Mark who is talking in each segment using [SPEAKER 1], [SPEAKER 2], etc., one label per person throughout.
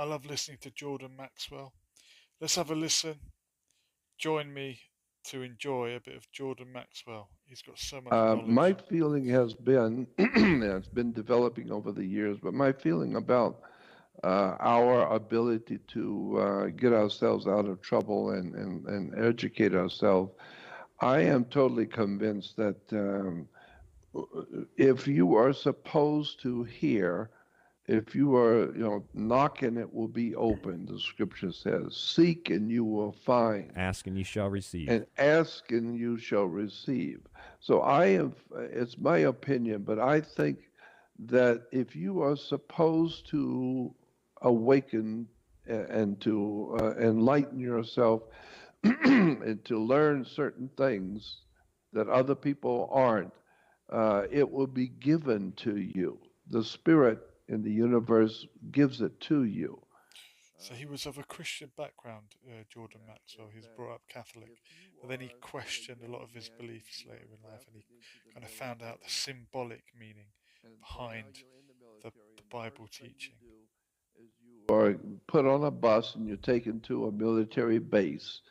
[SPEAKER 1] I love listening to Jordan Maxwell. Let's have a listen. Join me to enjoy a bit of Jordan Maxwell. He's got so much
[SPEAKER 2] My
[SPEAKER 1] knowledge.
[SPEAKER 2] feeling has been, and it's been developing over the years, but my feeling about our ability to get ourselves out of trouble and educate ourselves, I am totally convinced that if you are supposed to hear, if you are, knocking, it will be open. The scripture says, "Seek and you will find,
[SPEAKER 3] Ask and you shall receive.
[SPEAKER 2] and ask and you shall receive." So I have, it's my opinion, but I think that if you are supposed to awaken and to enlighten yourself and to learn certain things that other people aren't, it will be given to you. The Spirit in the universe gives it to you.
[SPEAKER 1] So he was of a Christian background, Jordan Maxwell. He was brought up Catholic, but then he questioned a lot of his beliefs later in life, and he kind of found out the symbolic meaning behind the Bible teaching.
[SPEAKER 2] Or put on a bus and you're taken to a military base.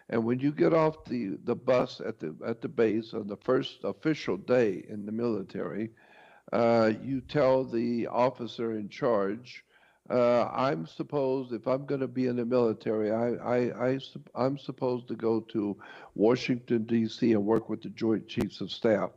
[SPEAKER 2] And when you get off the bus at the base on the first official day in the military, you tell the officer in charge, I'm supposed, if I'm going to be in the military, I'm supposed to go to Washington, D.C. and work with the Joint Chiefs of Staff.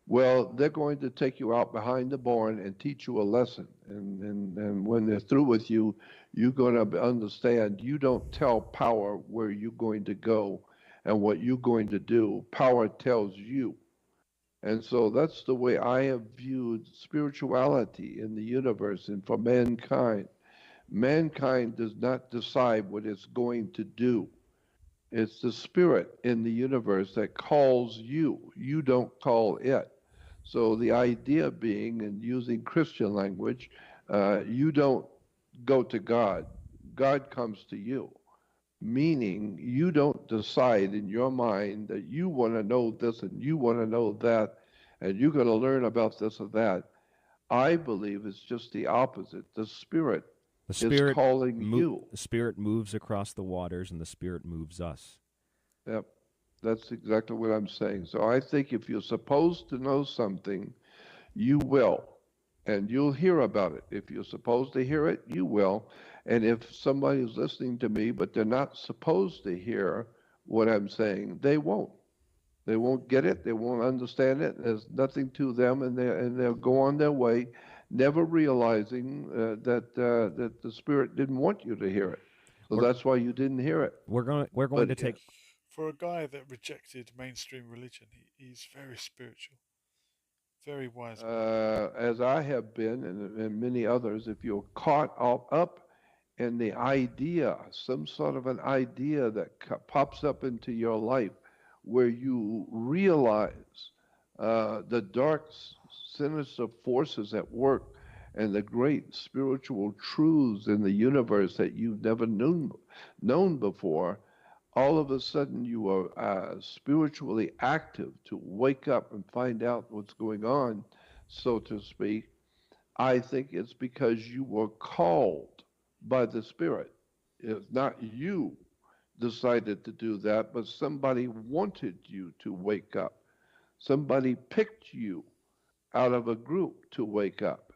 [SPEAKER 2] Well, they're going to take you out behind the barn and teach you a lesson. And when they're through with you, you're going to understand you don't tell power where you're going to go and what you're going to do. Power tells you. And so that's the way I have viewed spirituality in the universe and for mankind. Mankind does not decide what it's going to do. It's the spirit in the universe that calls you. You don't call it. So the idea being, and using Christian language, you don't go to God. God comes to you. Meaning you don't decide in your mind that you want to know this and you want to know that and you're going to learn about this or that. I believe it's just the opposite. The spirit
[SPEAKER 3] The
[SPEAKER 2] is
[SPEAKER 3] spirit
[SPEAKER 2] calling you.
[SPEAKER 3] the spirit moves across the waters, and the spirit moves us.
[SPEAKER 2] Yep. That's exactly what I'm saying. So I think if you're supposed to know something, you will. And you'll hear about it. If you're supposed to hear it, you will. And if somebody's listening to me, but they're not supposed to hear what I'm saying, they won't. They won't get it. They won't understand it. There's nothing to them, and they'll go on their way, never realizing that the Spirit didn't want you to hear it. So
[SPEAKER 3] We're
[SPEAKER 2] that's why you didn't hear it.
[SPEAKER 3] we're going
[SPEAKER 2] But
[SPEAKER 3] to take
[SPEAKER 1] For a guy that rejected mainstream religion, he's very spiritual, very wise man.
[SPEAKER 2] as I have been, and many others, if you're caught up in the idea, some sort of an idea that pops up into your life where you realize the dark, sinister forces at work and the great spiritual truths in the universe that you've never known before, all of a sudden you are spiritually active to wake up and find out what's going on, so to speak. I think it's because you were called by the Spirit. It's not you decided to do that, but somebody wanted you to wake up. Somebody picked you out of a group to wake up.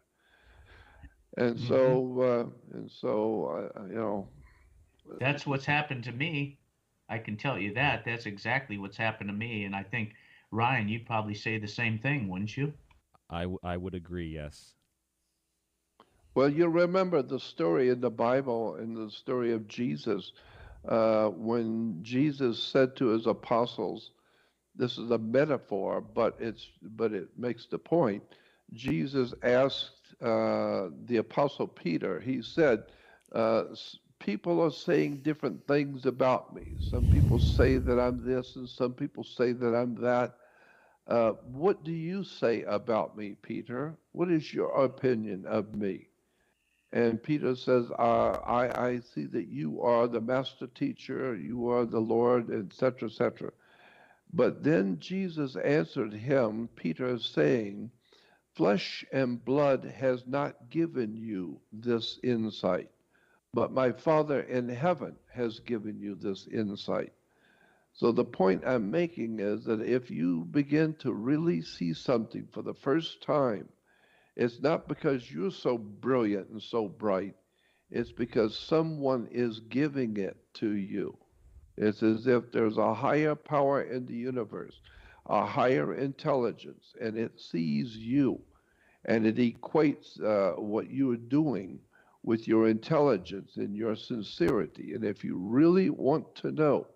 [SPEAKER 2] And
[SPEAKER 4] Hmm. That's what's happened to me. I can tell you that. That's exactly what's happened to me. And I think, Ryan, you'd probably say the same thing, wouldn't you?
[SPEAKER 3] I would agree. Yes.
[SPEAKER 2] well, you remember the story in the Bible, in the story of Jesus, when Jesus said to his apostles, this is a metaphor, but it makes the point. Jesus asked the apostle Peter. He said, "People are saying different things about me. Some people say that I'm this, and some people say that I'm that. What do you say about me, Peter? What is your opinion of me?" And Peter says, I see that you are the master teacher, you are the Lord, etc., etc. But then Jesus answered him, Peter, saying, "Flesh and blood has not given you this insight, but my Father in heaven has given you this insight. So the point I'm making is that if you begin to really see something for the first time, it's not because you're so brilliant and so bright. It's because someone is giving it to you. It's as if there's a higher power in the universe, a higher intelligence, and it sees you and it equates what you're doing with your intelligence and your sincerity. And if you really want to know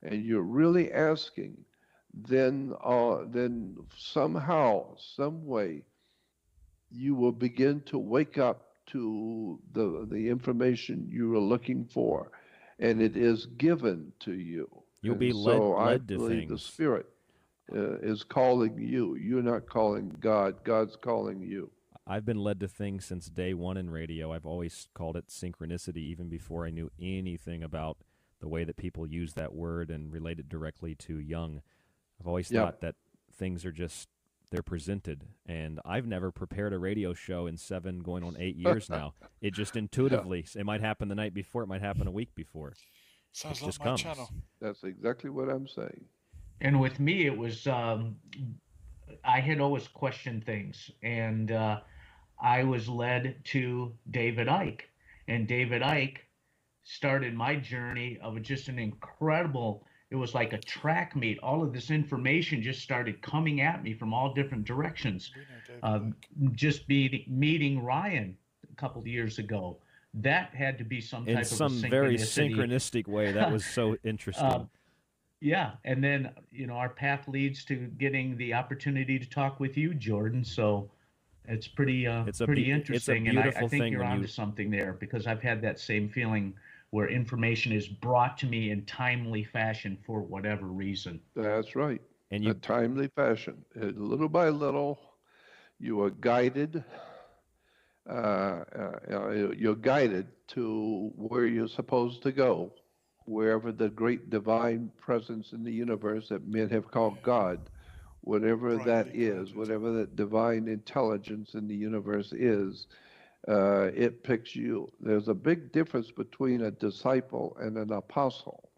[SPEAKER 2] and you're really asking, then somehow, some way, you will begin to wake up to the information you are looking for, and it is given to you.
[SPEAKER 3] You'll
[SPEAKER 2] And
[SPEAKER 3] be
[SPEAKER 2] so I
[SPEAKER 3] led to
[SPEAKER 2] believe the
[SPEAKER 3] things.
[SPEAKER 2] Spirit is calling you. You're not calling God. God's calling you.
[SPEAKER 3] I've been led to things since day one in radio. I've always called it synchronicity, even before I knew anything about the way that people use that word and relate it directly to Jung. I've always thought that things are just, they're presented. And I've never prepared a radio show in 7 going on 8 years now. It just intuitively, it might happen the night before, it might happen a week before.
[SPEAKER 1] Sounds
[SPEAKER 3] it
[SPEAKER 1] like
[SPEAKER 3] just
[SPEAKER 1] my
[SPEAKER 3] comes.
[SPEAKER 1] channel.
[SPEAKER 2] That's exactly what I'm saying.
[SPEAKER 4] And with me, it was I had always questioned things, and I was led to David Icke, and David Icke started my journey of just an incredible. It was like a track meet. All of this information just started coming at me from all different directions.
[SPEAKER 1] We know David Icke.
[SPEAKER 4] Just meeting Ryan a couple of years ago, that had to be some type
[SPEAKER 3] In
[SPEAKER 4] of
[SPEAKER 3] some
[SPEAKER 4] a
[SPEAKER 3] very synchronistic way. That was so interesting.
[SPEAKER 4] Yeah, and then our path leads to getting the opportunity to talk with you, Jordan. So it's pretty interesting, and I think you're onto something there, because I've had that same feeling where information is brought to me in timely fashion for whatever reason.
[SPEAKER 2] That's right.
[SPEAKER 3] And
[SPEAKER 2] a timely fashion. Little by little, you are guided. You're guided to where you're supposed to go, wherever the great divine presence in the universe that men have called God, whatever that is, whatever that divine intelligence in the universe is, it picks you. There's a big difference between a disciple and an apostle.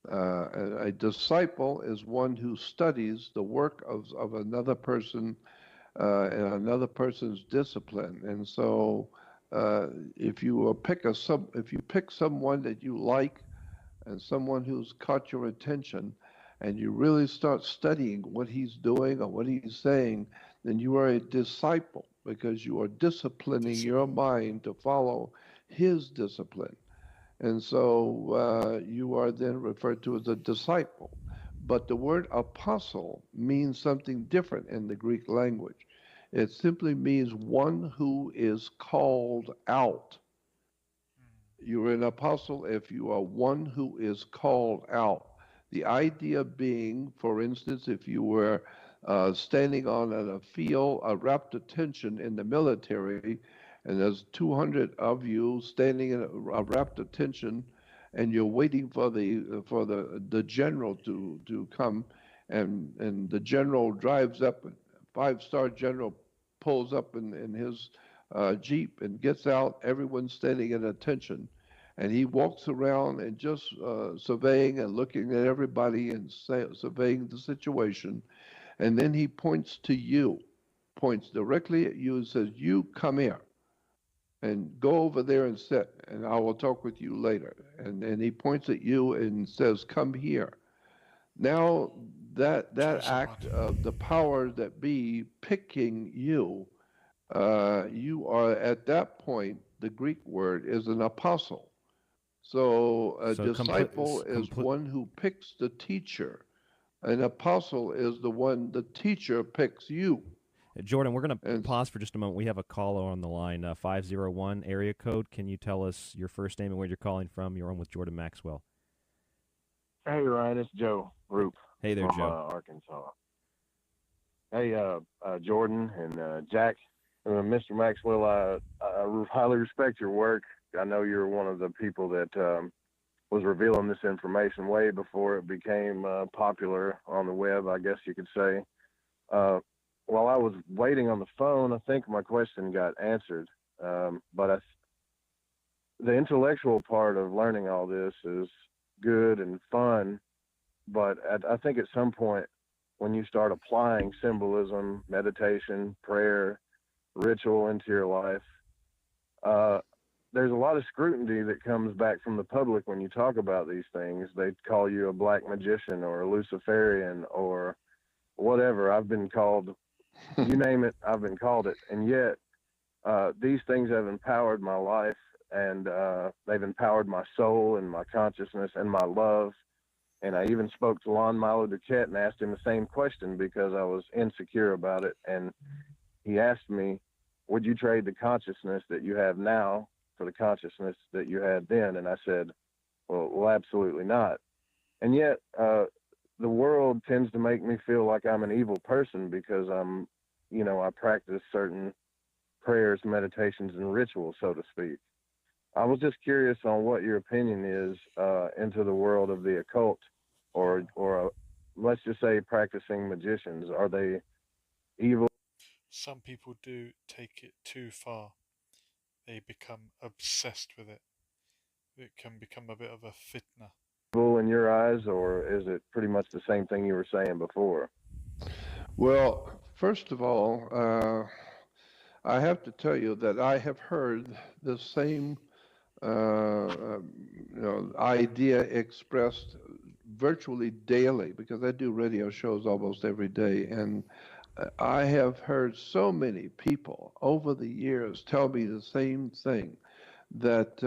[SPEAKER 2] A disciple is one who studies the work of another person and another person's discipline. And so if you pick someone that you like and someone who's caught your attention, and you really start studying what he's doing or what he's saying, then you are a disciple, because you are disciplining your mind to follow his discipline. And so you are then referred to as a disciple. But the word apostle means something different in the Greek language. It simply means one who is called out. You're an apostle if you are one who is called out. The idea being, for instance, if you were standing on a field, a rapt attention in the military, and there's 200 of you standing in a rapt attention, and you're waiting for the general to come, and the general drives up, five-star general pulls up in his Jeep and gets out, everyone's standing at attention. And he walks around and just surveying and looking at everybody and surveying the situation. And then he points to you, points directly at you and says, you come here and go over there and sit, and I will talk with you later. And he points at you and says, come here. Now that act of the powers that be picking you, you are at that point, the Greek word is an apostle. So a disciple is one who picks the teacher. An apostle is the teacher picks you.
[SPEAKER 3] Jordan, we're going to pause for just a moment. We have a caller on the line, 501 area code. Can you tell us your first name and where you're calling from? You're on with Jordan Maxwell.
[SPEAKER 5] Hey, Ryan, it's Joe Roop.
[SPEAKER 3] Hey there,
[SPEAKER 5] from,
[SPEAKER 3] Joe.
[SPEAKER 5] Arkansas. Hey, Jordan and Jack, Mr. Maxwell, I highly respect your work. I know you're one of the people that was revealing this information way before it became popular on the web, I guess you could say. While I was waiting on the phone, I think my question got answered. But the intellectual part of learning all this is good and fun, but I think at some point when you start applying symbolism, meditation, prayer, ritual into your life, uh, there's a lot of scrutiny that comes back from the public when you talk about these things. They call you a black magician or a Luciferian or whatever. I've been called, you name it, I've been called it. And yet, these things have empowered my life, and they've empowered my soul and my consciousness and my love. And I even spoke to Lon Milo Duquette and asked him the same question because I was insecure about it. And he asked me, would you trade the consciousness that you have now for the consciousness that you had then? And I said, well, absolutely not. And yet, the world tends to make me feel like I'm an evil person because I practice certain prayers, meditations, and rituals, so to speak. I was just curious on what your opinion is into the world of the occult, or let's just say practicing magicians. Are they evil?
[SPEAKER 1] Some people do take it too far. They become obsessed with it. It can become a bit of a fitna.
[SPEAKER 5] In your eyes, or is it pretty much the same thing you were saying before?
[SPEAKER 2] Well, first of all, I have to tell you that I have heard the same idea expressed virtually daily because I do radio shows almost every day, and I have heard so many people over the years tell me the same thing, that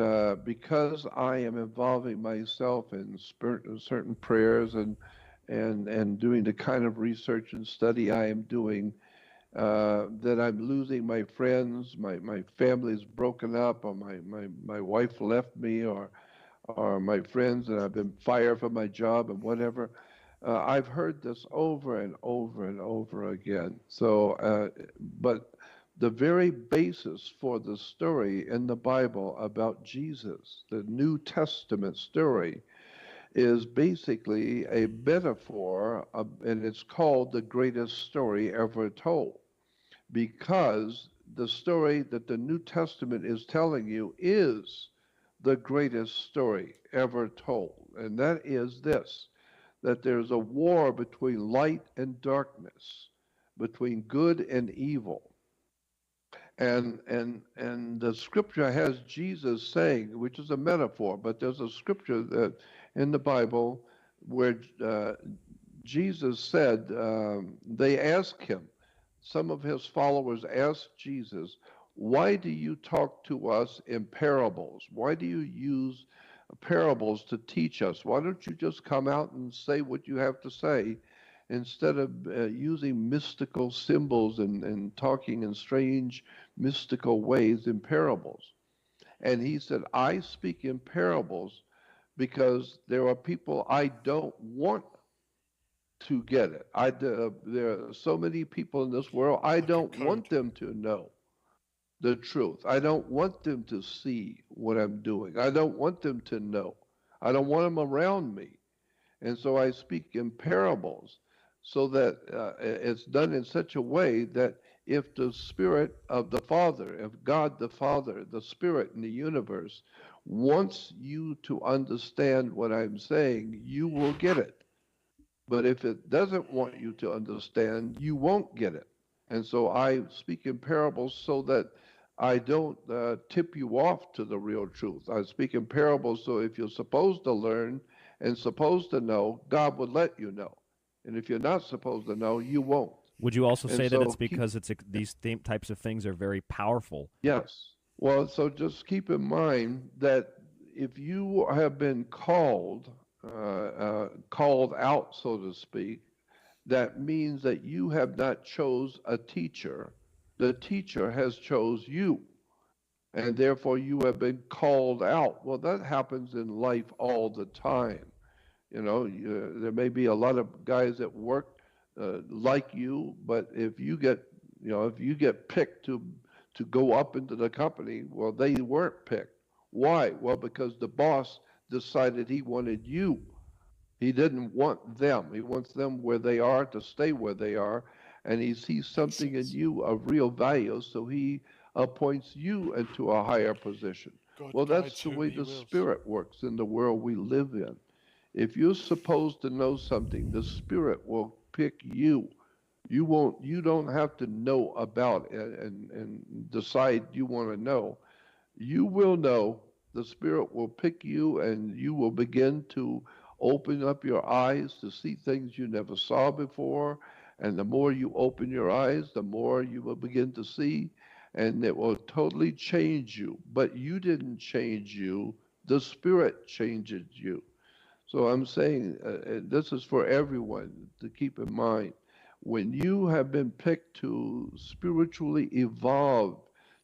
[SPEAKER 2] because I am involving myself in certain prayers and doing the kind of research and study I am doing, that I'm losing my friends, my family's broken up, or my wife left me, or my friends, and I've been fired from my job and whatever. I've heard this over and over and over again. But the very basis for the story in the Bible about Jesus, the New Testament story, is basically a metaphor, and it's called the greatest story ever told, because the story that the New Testament is telling you is the greatest story ever told. And that is this, that there's a war between light and darkness, between good and evil. And the scripture has Jesus saying, which is a metaphor, but there's a scripture that in the Bible where Jesus said, they asked him, some of his followers asked Jesus, why do you talk to us in parables? Why do you use parables to teach us? Why don't you just come out and say what you have to say instead of using mystical symbols and talking in strange mystical ways in parables? And he said, I speak in parables because there are people I don't want to get it. There are so many people in this world, I
[SPEAKER 1] Like a
[SPEAKER 2] don't
[SPEAKER 1] code.
[SPEAKER 2] want them to know the truth. I don't want them to see what I'm doing. I don't want them to know. I don't want them around me. And so I speak in parables so that it's done in such a way that if the Spirit of the Father, if God the Father, the Spirit in the universe, wants you to understand what I'm saying, you will get it. But if it doesn't want you to understand, you won't get it. And so I speak in parables so that I don't tip you off to the real truth. I speak in parables so if you're supposed to learn and supposed to know, God would let you know. And if you're not supposed to know, you won't.
[SPEAKER 3] Would you also
[SPEAKER 2] And
[SPEAKER 3] say that
[SPEAKER 2] so
[SPEAKER 3] it's because these types of things are very powerful?
[SPEAKER 2] yes. Well, so just keep in mind that if you have been called out, so to speak, that means that you have not chose a teacher. The teacher has chose you, and therefore you have been called out. Well, that happens in life all the time. There may be a lot of guys at work like you, but if you get picked to go up into the company, well, they weren't picked. Why? Well, because the boss decided he wanted you. He didn't want them. He wants them where they are to stay where they are, and he sees something in you of real value, so he appoints you into a higher position.
[SPEAKER 1] God
[SPEAKER 2] Well, that's
[SPEAKER 1] guides
[SPEAKER 2] the
[SPEAKER 1] whom
[SPEAKER 2] way
[SPEAKER 1] he
[SPEAKER 2] the
[SPEAKER 1] wills.
[SPEAKER 2] Spirit works in the world we live in. If you're supposed to know something, the Spirit will pick you. You don't have to know about it and decide you want to know. You will know. The Spirit will pick you, and you will begin to open up your eyes to see things you never saw before. And the more you open your eyes, the more you will begin to see, and it will totally change you. But you didn't change you, the Spirit changes you. So I'm saying this is for everyone to keep in mind. When you have been picked to spiritually evolve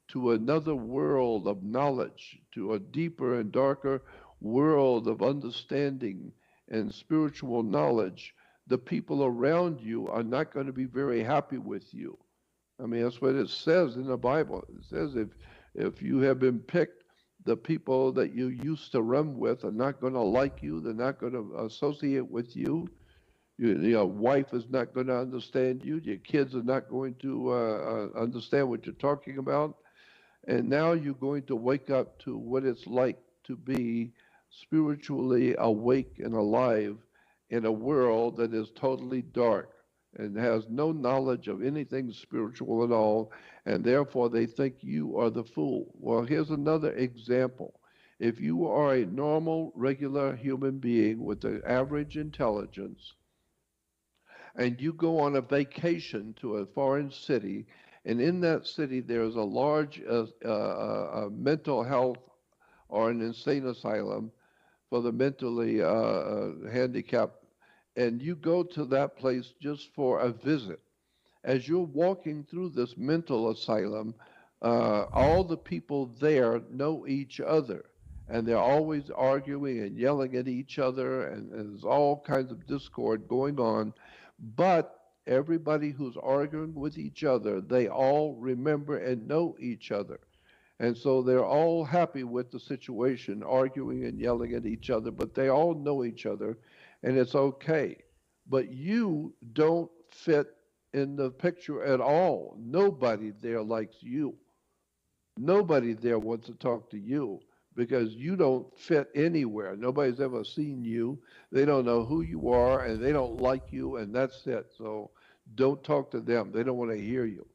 [SPEAKER 2] to another world of knowledge, to a deeper and darker world of understanding and spiritual knowledge, the people around you are not going to be very happy with you. I mean, that's what it says in the Bible. It says if you have been picked, the people that you used to run with are not going to like you. They're not going to associate with you. Your wife is not going to understand you. Your kids are not going to understand what you're talking about. And now you're going to wake up to what it's like to be spiritually awake and alive in a world that is totally dark and has no knowledge of anything spiritual at all, and therefore they think you are the fool. Well, here's another example. If you are a normal, regular human being with an average intelligence, and you go on a vacation to a foreign city, and in that city there's a large mental health or an insane asylum for the mentally handicapped, and you go to that place just for a visit. As you're walking through this mental asylum, all the people there know each other, and they're always arguing and yelling at each other, and there's all kinds of discord going on. But everybody who's arguing with each other, they all remember and know each other. And so they're all happy with the situation, arguing and yelling at each other, but they all know each other, and it's okay. But you don't fit in the picture at all. Nobody there likes you. Nobody there wants to talk to you because you don't fit anywhere. Nobody's ever seen you. They don't know who you are, and they don't like you, and that's it. So don't talk to them. They don't want to hear you.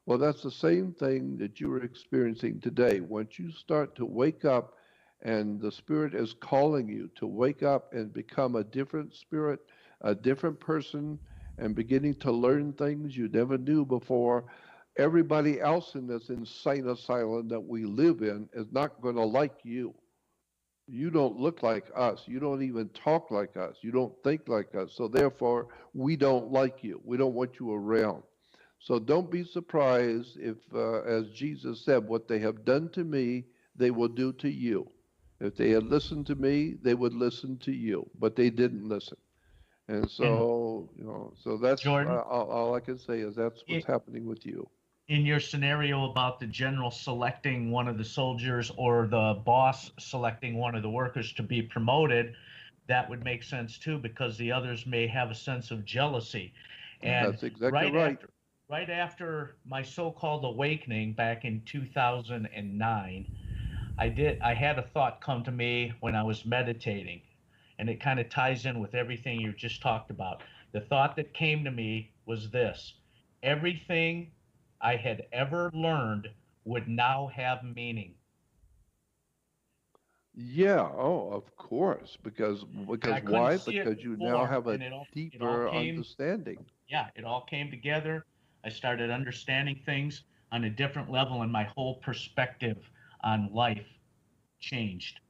[SPEAKER 2] Well, that's the same thing that you're experiencing today. Once you start to wake up and the Spirit is calling you to wake up and become a different spirit, a different person, and beginning to learn things you never knew before, everybody else in this insane asylum that we live in is not going to like you. You don't look like us. You don't even talk like us. You don't think like us. So therefore, we don't like you. We don't want you around. So don't be surprised if, as Jesus said, what they have done to me, they will do to you. If they had listened to me, they would listen to you, but they didn't listen. And
[SPEAKER 4] And
[SPEAKER 2] so, so that's
[SPEAKER 4] Jordan,
[SPEAKER 2] all I can say is that's what's
[SPEAKER 4] it,
[SPEAKER 2] happening with you.
[SPEAKER 4] in your scenario about the general selecting one of the soldiers or the boss selecting one of the workers to be promoted, that would make sense too, because the others may have a sense of jealousy. And
[SPEAKER 2] That's exactly
[SPEAKER 4] right
[SPEAKER 2] right.
[SPEAKER 4] after right after my so-called awakening back in 2009, I had a thought come to me when I was meditating, and it kind of ties in with everything you just talked about. The thought that came to me was this: everything I had ever learned would now have meaning.
[SPEAKER 2] Yeah, oh, of course.
[SPEAKER 4] And I
[SPEAKER 2] Because
[SPEAKER 4] couldn't
[SPEAKER 2] why?
[SPEAKER 4] see it
[SPEAKER 2] Because you now
[SPEAKER 4] before,
[SPEAKER 2] have a
[SPEAKER 4] and it all
[SPEAKER 2] deeper
[SPEAKER 4] came,
[SPEAKER 2] understanding.
[SPEAKER 4] yeah, it all came together. I started understanding things on a different level, and my whole perspective on life changed.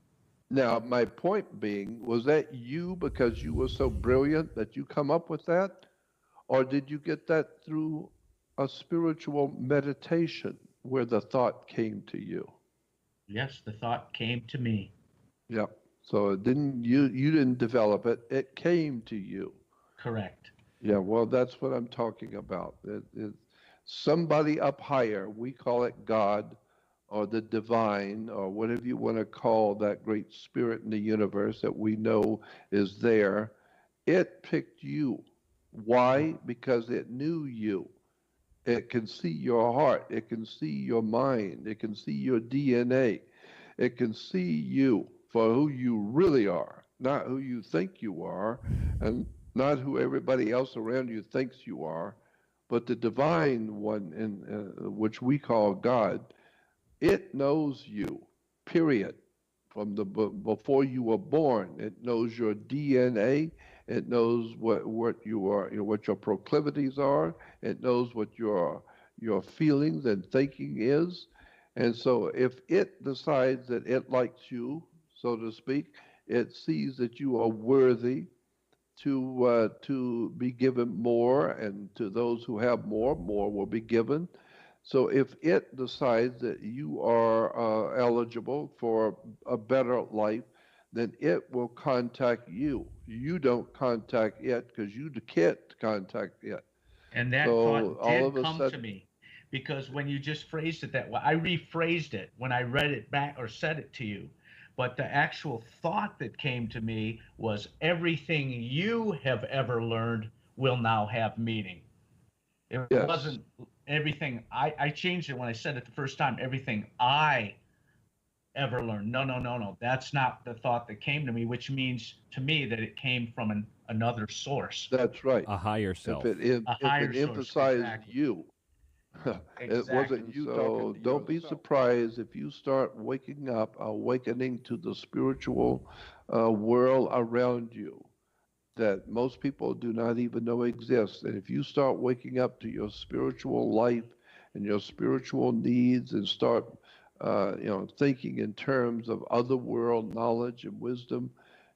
[SPEAKER 2] Now, my point being, was that you because you were so brilliant that you come up with that? Or did you get that through a spiritual meditation where the thought came to you?
[SPEAKER 4] Yes, the thought came to me.
[SPEAKER 2] Yeah. So it didn't you didn't develop it, it came to you.
[SPEAKER 4] Correct.
[SPEAKER 2] Yeah, well, that's what I'm talking about. Somebody up higher, we call it God or the divine or whatever you want to call that great spirit in the universe that we know is there. It picked you. Why? Because it knew you. It can see your heart. It can see your mind. It can see your DNA. It can see you for who you really are, not who you think you are, and not who everybody else around you thinks you are, but the divine one, which we call God. It knows you, period. From before you were born, it knows your DNA. It knows what you are, what your proclivities are. It knows what your feelings and thinking is. And so, if it decides that it likes you, so to speak, it sees that you are worthy to be given more, and to those who have more, more will be given. So if it decides that you are eligible for a better life, then it will contact you. You don't contact it because you can't contact it.
[SPEAKER 4] And that
[SPEAKER 2] So
[SPEAKER 4] thought
[SPEAKER 2] all
[SPEAKER 4] did
[SPEAKER 2] of a
[SPEAKER 4] come to
[SPEAKER 2] sudden,
[SPEAKER 4] me because when you just phrased it that way, I rephrased it when I read it back or said it to you. But the actual thought that came to me was everything you have ever learned will now have meaning. It
[SPEAKER 2] yes,
[SPEAKER 4] wasn't everything I changed it when I said it the first time, everything I ever learned. No, no, no, no. That's not the thought that came to me, which means to me that it came from another source,
[SPEAKER 2] that's right.
[SPEAKER 3] A higher
[SPEAKER 2] If
[SPEAKER 3] self.
[SPEAKER 2] it
[SPEAKER 4] a
[SPEAKER 2] if
[SPEAKER 4] higher
[SPEAKER 2] it
[SPEAKER 4] source.
[SPEAKER 2] emphasized
[SPEAKER 4] Exactly.
[SPEAKER 2] you, it wasn't
[SPEAKER 4] Exactly.
[SPEAKER 2] you talking. So don't be surprised if you start waking up, awakening to the spiritual world around you that most people do not even know exists. And if you start waking up to your spiritual life and your spiritual needs, and start, thinking in terms of other world knowledge and wisdom,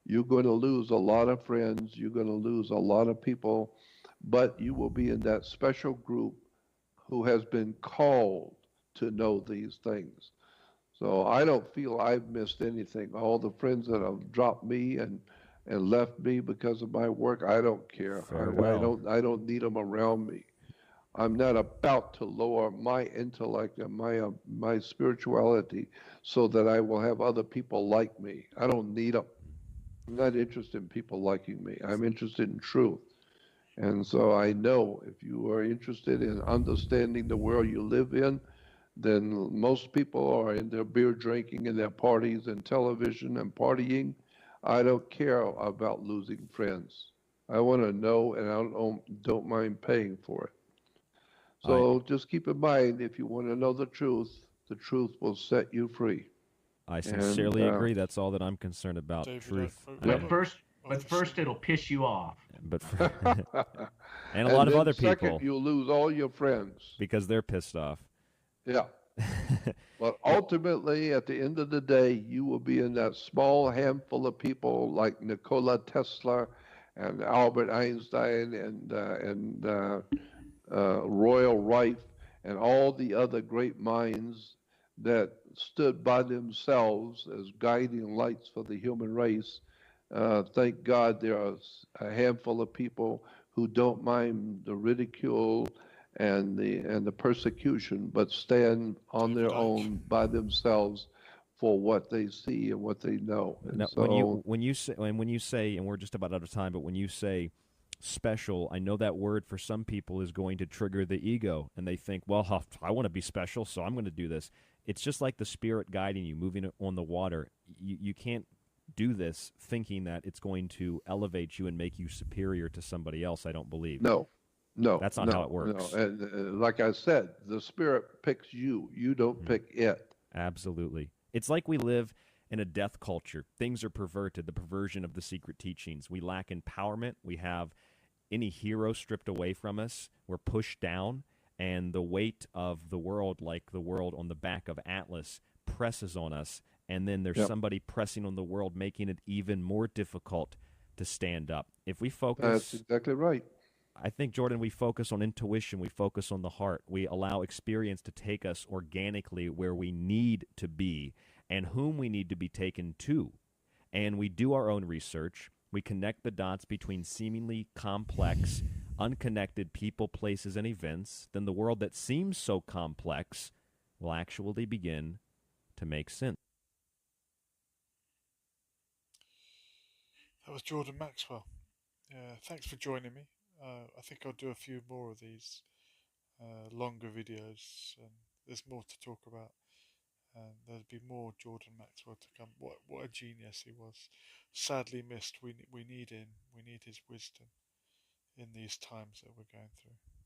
[SPEAKER 2] you're going to lose a lot of friends. You're going to lose a lot of people, but you will be in that special group who has been called to know these things. So I don't feel I've missed anything. All the friends that have dropped me and left me because of my work, I don't care.
[SPEAKER 3] Farewell.
[SPEAKER 2] I don't need them around me. I'm not about to lower my intellect and my spirituality so that I will have other people like me. I don't need them. I'm not interested in people liking me. I'm interested in truth. And so I know if you are interested in understanding the world you live in, then most people are in their beer drinking and their parties and television and partying. I don't care about losing friends. I want to know, and don't mind paying for it.
[SPEAKER 3] I
[SPEAKER 2] So just keep in mind, if you want to know the truth will set you free.
[SPEAKER 3] I
[SPEAKER 2] And
[SPEAKER 3] sincerely agree. That's all that I'm concerned about.
[SPEAKER 1] David,
[SPEAKER 3] Truth.
[SPEAKER 2] yep.
[SPEAKER 4] But first it'll piss you off.
[SPEAKER 3] But for, and a
[SPEAKER 2] And
[SPEAKER 3] lot of
[SPEAKER 2] then
[SPEAKER 3] other
[SPEAKER 2] second,
[SPEAKER 3] people
[SPEAKER 2] you'll lose all your friends.
[SPEAKER 3] because they're pissed off.
[SPEAKER 2] Yeah. But
[SPEAKER 3] Well,
[SPEAKER 2] ultimately, at the end of the day, you will be in that small handful of people like Nikola Tesla and Albert Einstein and Royal Rife and all the other great minds that stood by themselves as guiding lights for the human race. Thank God there are a handful of people who don't mind the ridicule and the persecution, but stand on
[SPEAKER 1] David
[SPEAKER 2] their
[SPEAKER 1] Icke.
[SPEAKER 2] own by themselves for what they see and what they know. And
[SPEAKER 3] now,
[SPEAKER 2] so,
[SPEAKER 3] when you say, and we're just about out of time, but when you say special, I know that word for some people is going to trigger the ego, and they think, well, I want to be special, so I'm going to do this. It's just like the spirit guiding you, moving on the water. You can't do this thinking that it's going to elevate you and make you superior to somebody else. I don't believe.
[SPEAKER 2] no, no,
[SPEAKER 3] That's not how it
[SPEAKER 2] no, no.
[SPEAKER 3] works.
[SPEAKER 2] And like I said, the spirit picks you. You don't pick it.
[SPEAKER 3] Absolutely. It's like we live in a death culture. Things are perverted, the perversion of the secret teachings. We lack empowerment. We have any hero stripped away from us. We're pushed down, and the weight of the world, like the world on the back of Atlas, presses on us. And then there's
[SPEAKER 2] Yep.
[SPEAKER 3] somebody pressing on the world, making it even more difficult to stand up. If we
[SPEAKER 2] That's
[SPEAKER 3] focus,
[SPEAKER 2] exactly right.
[SPEAKER 3] I think, Jordan, we focus on intuition, we focus on the heart, we allow experience to take us organically where we need to be and whom we need to be taken to. And we do our own research. We connect the dots between seemingly complex, unconnected people, places, and events. Then the world that seems so complex will actually begin to make sense.
[SPEAKER 1] That was Jordan Maxwell. Thanks for joining me. I think I'll do a few more of these longer videos. There's more to talk about. and there'd be more Jordan Maxwell to come. What a genius he was! Sadly missed. We need him. We need his wisdom in these times that we're going through.